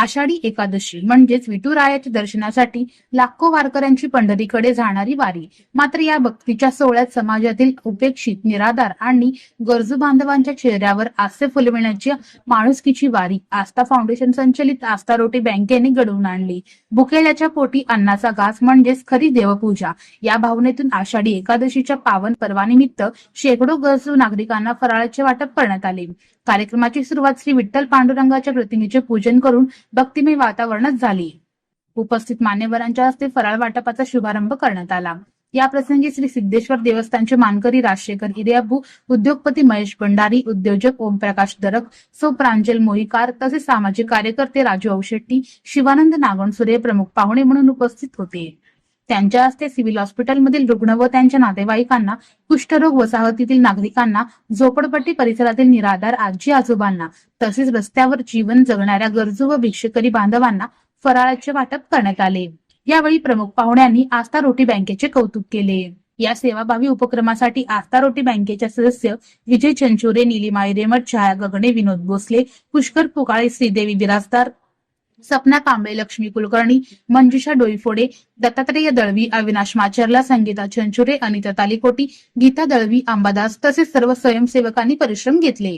आषाढी एकादशी म्हणजेच विठुरायाच्या दर्शनासाठी लाखो वारकऱ्यांची पंढरीकडे जाणारी वारी. मात्र या भक्तीच्या सोहळ्यात समाजातील उपेक्षित, निराधार आणि गरजू बांधवांच्या चेहऱ्यावर हास्य फुलविण्याची माणुसकीची वारी आस्था फाउंडेशन संचलित आस्था रोटी बँकेने घडवून आणली. भुकेल्याच्या पोटी अन्नाचा घास म्हणजेच खरी देवपूजा या भावनेतून आषाढी एकादशीच्या पावन पर्वानिमित्त शेकडो गरजू नागरिकांना फराळाचे वाटप करण्यात आले. कार्यक्रमाची सुरुवात श्री विठ्ठल पांडुरंगाच्या प्रतिमेचे पूजन करून भक्तिमय वातावरणात झाली. उपस्थित मान्यवरांच्या हस्ते फराळ वाटपाचा शुभारंभ करण्यात आला. या प्रसंगी श्री सिद्धेश्वर देवस्थानचे मानकरी राजशेखर हिरेअब्बू, उद्योगपती महेश भंडारी, उद्योजक ओमप्रकाश दरक, सौ प्रांजल मोहिकार तसेच सामाजिक कार्यकर्ते राजू औशेट्टी, शिवानंद नागणसुरे प्रमुख पाहुणे म्हणून उपस्थित होते. त्यांच्या हस्ते सिव्हिल हॉस्पिटलमधील रुग्ण व त्यांच्या नातेवाईकांना, कुष्ठरोग वसाहतीतील नागरिकांना, झोपडपट्टी परिसरातील निराधार आजी आजोबांना तसेच रस्त्यावर जीवन जगणाऱ्या गरजू व भिक्षुकरी बांधवांना फराळाचे वाटप करण्यात आले. यावेळी प्रमुख पाहुण्यांनी आस्था रोटी बँकेचे कौतुक केले. या सेवाभावी उपक्रमासाठी आस्था रोटी बँकेच्या सदस्य विजय चंचुरे, नीलिमा हिरेमठ, छाया गगणे, विनोद भोसले, पुष्कर पुकाळे, श्रीदेवी बिराजदार, सपना कांबळे, लक्ष्मी कुलकर्णी, मंजुषा डोईफोडे, दत्तात्रेय दळवी, अविनाश माचरला, संगीता चंचुरे, अनिता तालिकोटी, गीता दळवी, अंबादास तसेच सर्व स्वयंसेवकांनी परिश्रम घेतले.